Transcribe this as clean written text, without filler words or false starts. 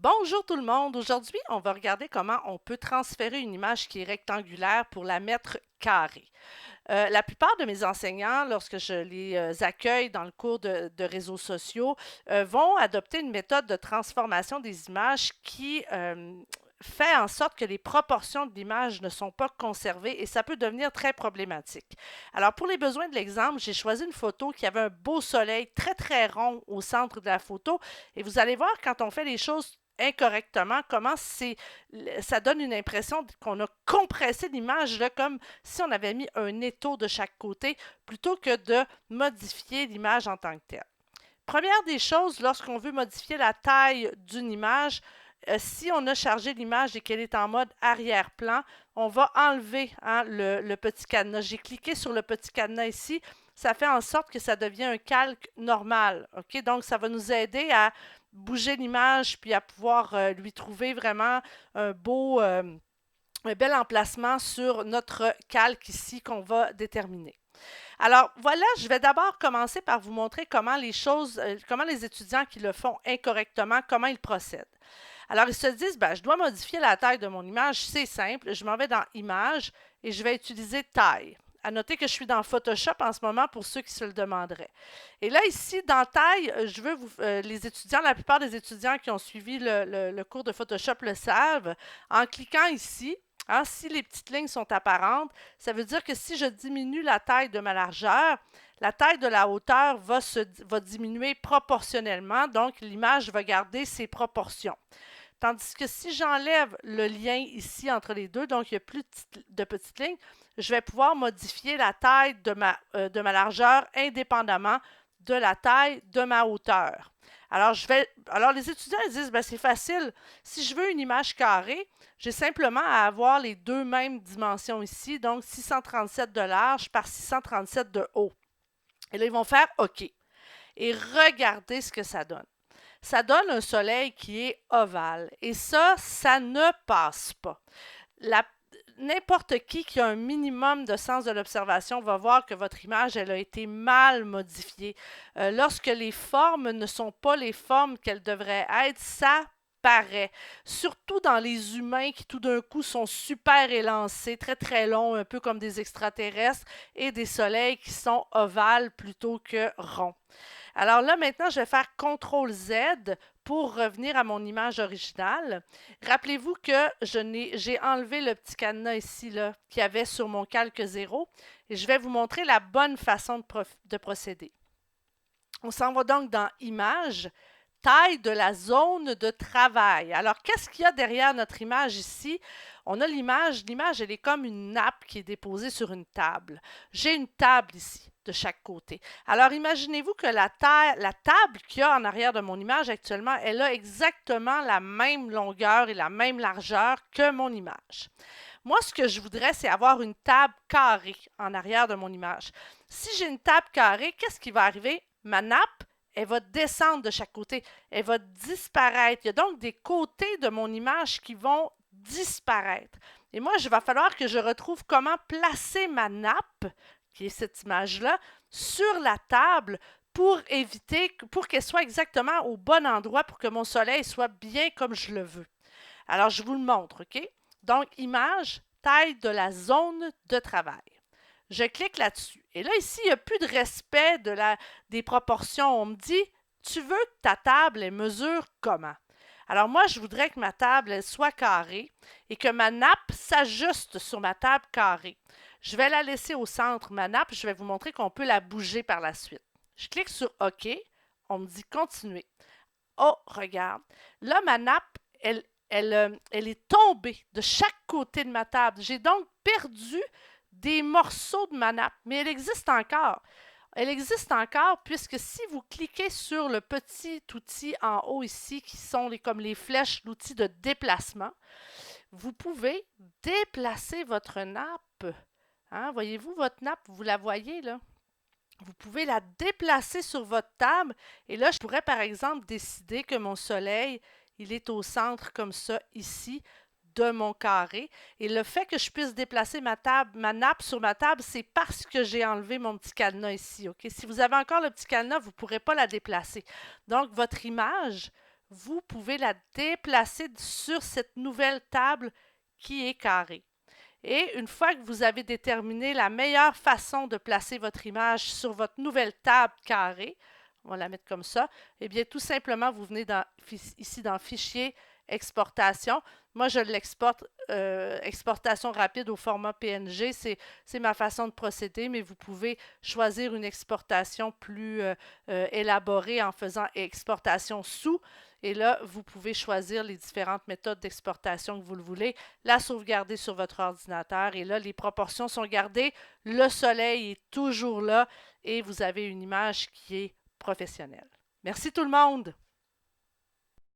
Bonjour tout le monde. Aujourd'hui, on va regarder comment on peut transférer une image qui est rectangulaire pour la mettre carrée. La plupart de mes enseignants, lorsque je les accueille dans le cours de réseaux sociaux, vont adopter une méthode de transformation des images qui fait en sorte que les proportions de l'image ne sont pas conservées et ça peut devenir très problématique. Alors, pour les besoins de l'exemple, j'ai choisi une photo qui avait un beau soleil très très rond au centre de la photo et vous allez voir quand on fait les choses incorrectement, comment ça donne une impression qu'on a compressé l'image là, comme si on avait mis un étau de chaque côté plutôt que de modifier l'image en tant que telle. Première des choses, lorsqu'on veut modifier la taille d'une image, si on a chargé l'image et qu'elle est en mode arrière-plan, on va enlever le petit cadenas. J'ai cliqué sur le petit cadenas ici. Ça fait en sorte que ça devient un calque normal. OK? Donc, ça va nous aider à bouger l'image puis à pouvoir lui trouver vraiment un beau, un bel emplacement sur notre calque ici qu'on va déterminer. Alors voilà, je vais d'abord commencer par vous montrer comment les choses, comment les étudiants qui le font incorrectement, comment ils procèdent. Alors ils se disent, ben, je dois modifier la taille de mon image, c'est simple, je m'en vais dans Images et je vais utiliser taille. À noter que je suis dans Photoshop en ce moment pour ceux qui se le demanderaient. Et là, ici, dans taille, je veux vous, les étudiants, la plupart des étudiants qui ont suivi le cours de Photoshop le savent, en cliquant ici, hein, si les petites lignes sont apparentes, ça veut dire que si je diminue la taille de ma largeur, la taille de la hauteur va diminuer proportionnellement, donc l'image va garder ses proportions. Tandis que si j'enlève le lien ici entre les deux, donc il n'y a plus de petites lignes, je vais pouvoir modifier la taille de ma largeur indépendamment de la taille de ma hauteur. Alors les étudiants ils disent, ben, c'est facile, si je veux une image carrée, j'ai simplement à avoir les deux mêmes dimensions ici, donc 637 de large par 637 de haut. Et là, ils vont faire OK. Et regardez ce que ça donne. Ça donne un soleil qui est ovale. Et ça ne passe pas. N'importe qui a un minimum de sens de l'observation va voir que votre image, elle a été mal modifiée. Lorsque les formes ne sont pas les formes qu'elles devraient être, ça paraît. Surtout dans les humains qui tout d'un coup sont super élancés, très très longs, un peu comme des extraterrestres, et des soleils qui sont ovales plutôt que ronds. Alors là, maintenant, je vais faire CTRL Z pour revenir à mon image originale. Rappelez-vous que j'ai enlevé le petit cadenas ici là, qu'il y avait sur mon calque 0 et je vais vous montrer la bonne façon de procéder. On s'en va donc dans Images, taille de la zone de travail. Alors, qu'est-ce qu'il y a derrière notre image ici? On a l'image. L'image, elle est comme une nappe qui est déposée sur une table. J'ai une table ici, de chaque côté. Alors, imaginez-vous que la table qu'il y a en arrière de mon image actuellement, elle a exactement la même longueur et la même largeur que mon image. Moi, ce que je voudrais, c'est avoir une table carrée en arrière de mon image. Si j'ai une table carrée, qu'est-ce qui va arriver? Ma nappe, elle va descendre de chaque côté. Elle va disparaître. Il y a donc des côtés de mon image qui vont disparaître. Et moi, il va falloir que je retrouve comment placer ma nappe, qui est cette image-là, sur la table pour éviter, pour qu'elle soit exactement au bon endroit, pour que mon soleil soit bien comme je le veux. Alors, je vous le montre, OK? Donc, image, taille de la zone de travail. Je clique là-dessus. Et là, ici, il n'y a plus de respect des proportions. On me dit, tu veux que ta table, elle mesure comment? Alors moi, je voudrais que ma table, elle soit carrée et que ma nappe s'ajuste sur ma table carrée. Je vais la laisser au centre, ma nappe. Je vais vous montrer qu'on peut la bouger par la suite. Je clique sur OK. On me dit continuer. Oh, regarde. Là, ma nappe, elle est tombée de chaque côté de ma table. J'ai donc perdu des morceaux de ma nappe, mais elle existe encore. Elle existe encore puisque si vous cliquez sur le petit outil en haut ici, qui sont comme les flèches, l'outil de déplacement, vous pouvez déplacer votre nappe. Hein, voyez-vous votre nappe? Vous la voyez là? Vous pouvez la déplacer sur votre table et là, je pourrais par exemple décider que mon soleil, il est au centre comme ça ici de mon carré. Et le fait que je puisse déplacer ma nappe sur ma table, c'est parce que j'ai enlevé mon petit cadenas ici. Ok? Si vous avez encore le petit cadenas, vous ne pourrez pas la déplacer. Donc, votre image vous pouvez la déplacer sur cette nouvelle table qui est carrée. Et une fois que vous avez déterminé la meilleure façon de placer votre image sur votre nouvelle table carrée, on va la mettre comme ça, eh bien tout simplement, vous venez ici dans Fichier, Exportation. Moi, je l'exporte, exportation rapide au format PNG, c'est ma façon de procéder, mais vous pouvez choisir une exportation plus élaborée en faisant exportation sous. Et là, vous pouvez choisir les différentes méthodes d'exportation que vous le voulez, la sauvegarder sur votre ordinateur et là, les proportions sont gardées, le soleil est toujours là et vous avez une image qui est professionnelle. Merci tout le monde!